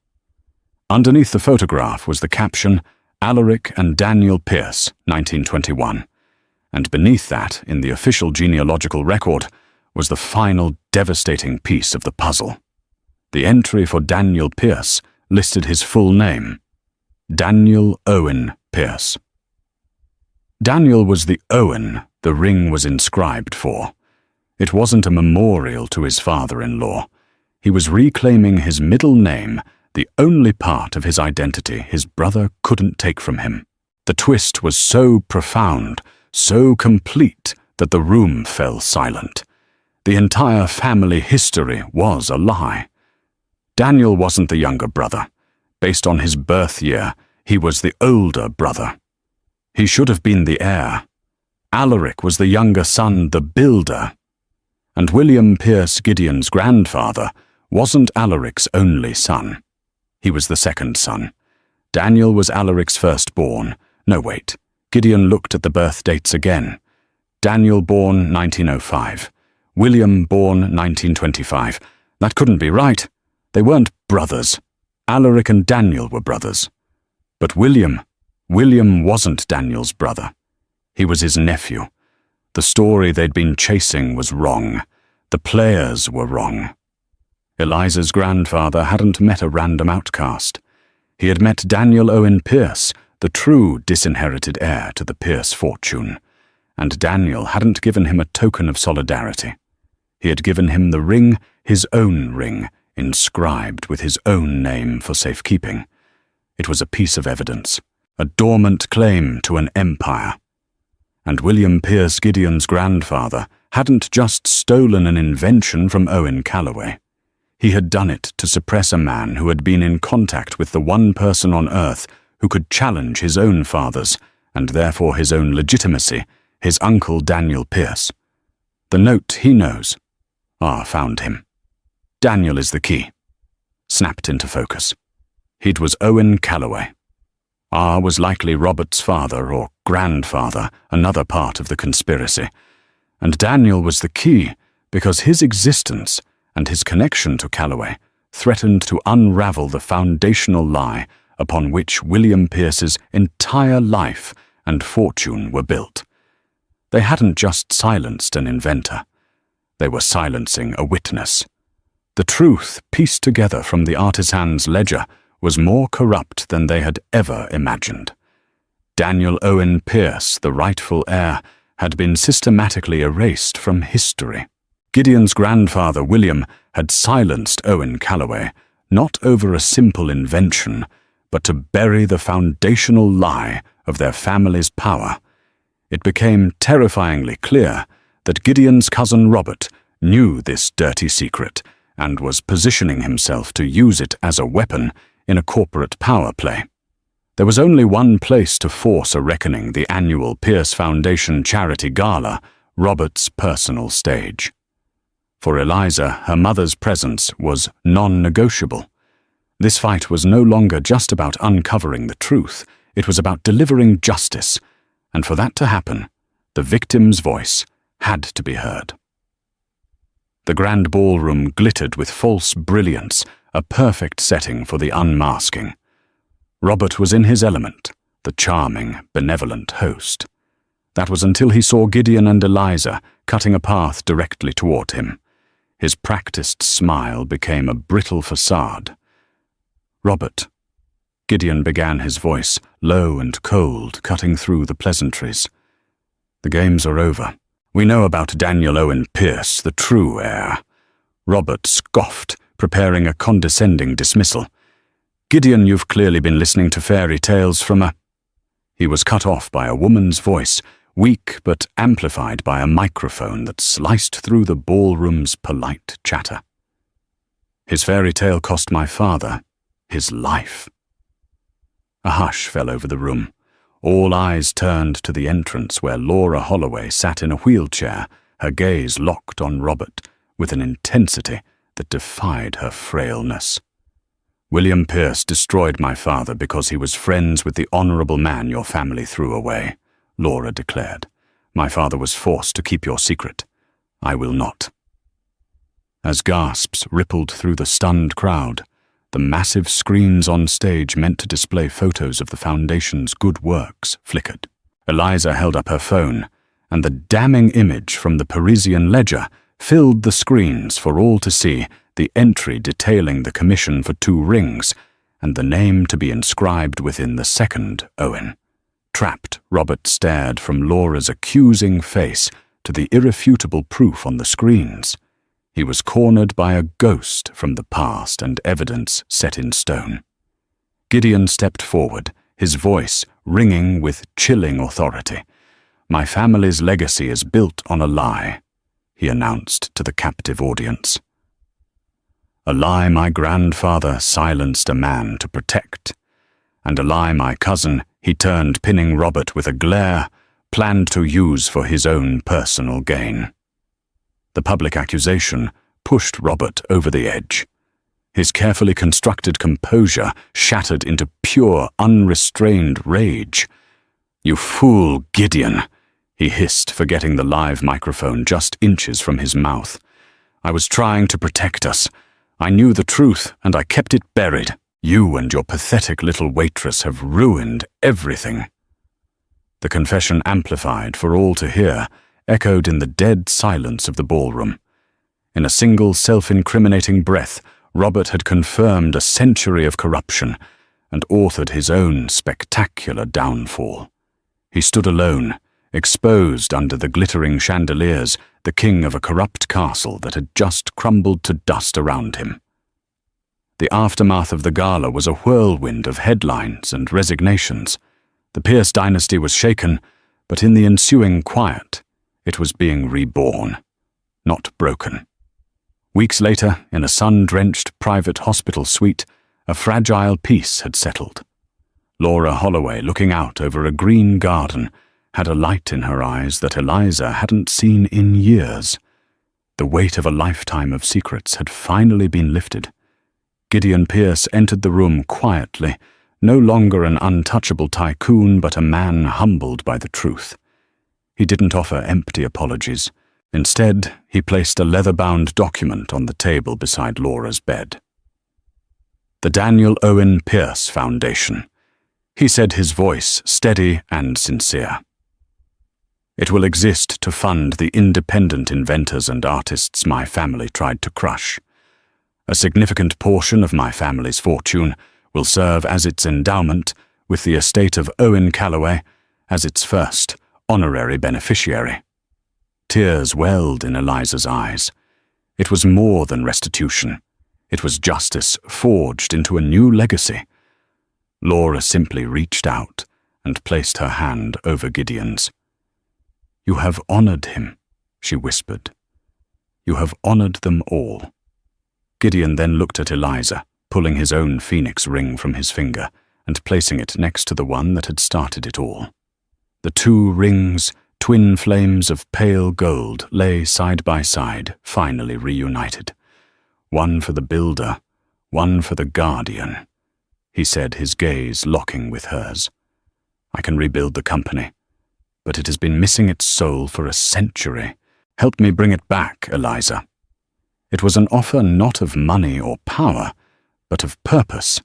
Underneath the photograph was the caption, Alaric and Daniel Pierce, 1921. And beneath that, in the official genealogical record, was the final devastating piece of the puzzle. The entry for Daniel Pierce listed his full name, Daniel Owen Pierce. Daniel was the Owen the ring was inscribed for. It wasn't a memorial to his father-in-law. He was reclaiming his middle name, the only part of his identity his brother couldn't take from him. The twist was so profound, so complete, that the room fell silent. The entire family history was a lie. Daniel wasn't the younger brother. Based on his birth year, he was the older brother. He should have been the heir. Alaric was the younger son, the builder. And William Pierce Gideon's grandfather wasn't Alaric's only son. He was the second son. Daniel was Alaric's firstborn. No, wait. Gideon looked at the birth dates again. Daniel born 1905. William born 1925. That couldn't be right. They weren't brothers. Alaric and Daniel were brothers. But William wasn't Daniel's brother. He was his nephew. The story they'd been chasing was wrong. The players were wrong. Eliza's grandfather hadn't met a random outcast. He had met Daniel Owen Pierce, the true disinherited heir to the Pierce fortune. And Daniel hadn't given him a token of solidarity. He had given him the ring, his own ring, inscribed with his own name for safekeeping. It was a piece of evidence, a dormant claim to an empire. And William Pierce Gideon's grandfather hadn't just stolen an invention from Owen Calloway. He had done it to suppress a man who had been in contact with the one person on earth who could challenge his own father's, and therefore his own legitimacy, his uncle Daniel Pierce. The note he knows. Found him. Daniel is the key. Snapped into focus. It was Owen Calloway. Was likely Robert's father or grandfather, another part of the conspiracy. And Daniel was the key because his existence and his connection to Calloway threatened to unravel the foundational lie upon which William Pierce's entire life and fortune were built. They hadn't just silenced an inventor. They were silencing a witness. The truth pieced together from the artisan's ledger was more corrupt than they had ever imagined. Daniel Owen Pierce, the rightful heir, had been systematically erased from history. Gideon's grandfather, William, had silenced Owen Calloway, not over a simple invention, but to bury the foundational lie of their family's power. It became terrifyingly clear that Gideon's cousin Robert knew this dirty secret and was positioning himself to use it as a weapon in a corporate power play. There was only one place to force a reckoning: the annual Pierce Foundation Charity Gala, Robert's personal stage. For Eliza, her mother's presence was non-negotiable. This fight was no longer just about uncovering the truth, it was about delivering justice, and for that to happen, the victim's voice had to be heard. The grand ballroom glittered with false brilliance, a perfect setting for the unmasking. Robert was in his element, the charming, benevolent host. That was until he saw Gideon and Eliza cutting a path directly toward him. His practiced smile became a brittle facade. "Robert," Gideon began, his voice low and cold, cutting through the pleasantries. "The games are over. We know about Daniel Owen Pierce, the true heir." Robert scoffed, preparing a condescending dismissal. "Gideon, you've clearly been listening to fairy tales from a—" He was cut off by a woman's voice, weak but amplified by a microphone that sliced through the ballroom's polite chatter. His fairy tale cost my father his life. A hush fell over the room. All eyes turned to the entrance where Laura Holloway sat in a wheelchair, her gaze locked on Robert with an intensity that defied her frailness. William Pierce destroyed my father because he was friends with the honorable man your family threw away, Laura declared. My father was forced to keep your secret. I will not. As gasps rippled through the stunned crowd, the massive screens on stage meant to display photos of the Foundation's good works flickered. Eliza held up her phone, and the damning image from the Parisian Ledger filled the screens for all to see, the entry detailing the commission for 2 rings, and the name to be inscribed within the second Owen. Trapped, Robert stared from Laura's accusing face to the irrefutable proof on the screens. He was cornered by a ghost from the past and evidence set in stone. Gideon stepped forward, his voice ringing with chilling authority. My family's legacy is built on a lie, he announced to the captive audience. A lie my grandfather silenced a man to protect, and a lie my cousin, he turned pinning Robert with a glare, planned to use for his own personal gain. The public accusation pushed Robert over the edge. His carefully constructed composure shattered into pure, unrestrained rage. "You fool, Gideon," he hissed, forgetting the live microphone just inches from his mouth. "I was trying to protect us. I knew the truth, and I kept it buried. You and your pathetic little waitress have ruined everything." The confession, amplified for all to hear, echoed in the dead silence of the ballroom. In a single self-incriminating breath, Robert had confirmed a century of corruption and authored his own spectacular downfall. He stood alone, exposed under the glittering chandeliers, the king of a corrupt castle that had just crumbled to dust around him. The aftermath of the gala was a whirlwind of headlines and resignations. The Pierce dynasty was shaken, but in the ensuing quiet, it was being reborn, not broken. Weeks later, in a sun-drenched private hospital suite, a fragile peace had settled. Laura Holloway, looking out over a green garden, had a light in her eyes that Eliza hadn't seen in years. The weight of a lifetime of secrets had finally been lifted. Gideon Pierce entered the room quietly, no longer an untouchable tycoon but a man humbled by the truth. He didn't offer empty apologies. Instead, he placed a leather-bound document on the table beside Laura's bed. The Daniel Owen Pierce Foundation, he said, his voice steady and sincere. It will exist to fund the independent inventors and artists my family tried to crush. A significant portion of my family's fortune will serve as its endowment, with the estate of Owen Calloway as its first honorary beneficiary. Tears welled in Eliza's eyes. It was more than restitution. It was justice forged into a new legacy. Laura simply reached out and placed her hand over Gideon's. "You have honored him," she whispered. "You have honored them all." Gideon then looked at Eliza, pulling his own phoenix ring from his finger and placing it next to the one that had started it all. The 2 rings, twin flames of pale gold, lay side by side, finally reunited. "One for the builder, one for the guardian," he said, his gaze locking with hers. "I can rebuild the company, but it has been missing its soul for a century. Help me bring it back, Eliza." It was an offer not of money or power, but of purpose.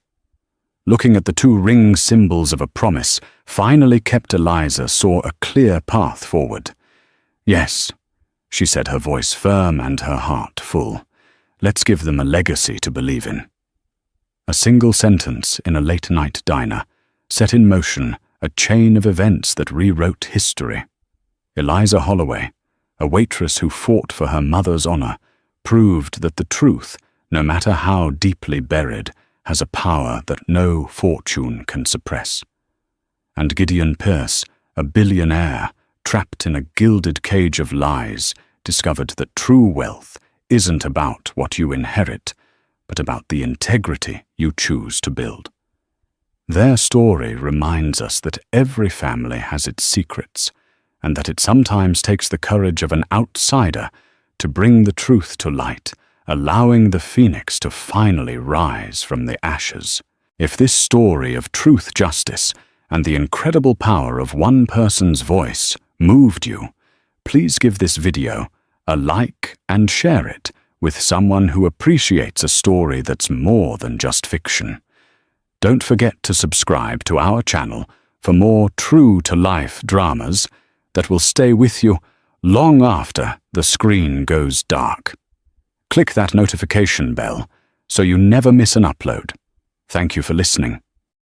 Looking at the 2 ring symbols of a promise finally kept Eliza saw a clear path forward. "Yes," she said, her voice firm and her heart full. "Let's give them a legacy to believe in." A single sentence in a late-night diner set in motion a chain of events that rewrote history. Eliza Holloway, a waitress who fought for her mother's honor, proved that the truth, no matter how deeply buried, has a power that no fortune can suppress. And Gideon Pierce, a billionaire, trapped in a gilded cage of lies, discovered that true wealth isn't about what you inherit, but about the integrity you choose to build. Their story reminds us that every family has its secrets, and that it sometimes takes the courage of an outsider to bring the truth to light, allowing the phoenix to finally rise from the ashes. If this story of truth, justice, and the incredible power of one person's voice moved you, please give this video a like and share it with someone who appreciates a story that's more than just fiction. Don't forget to subscribe to our channel for more true-to-life dramas that will stay with you long after the screen goes dark. Click that notification bell so you never miss an upload. Thank you for listening.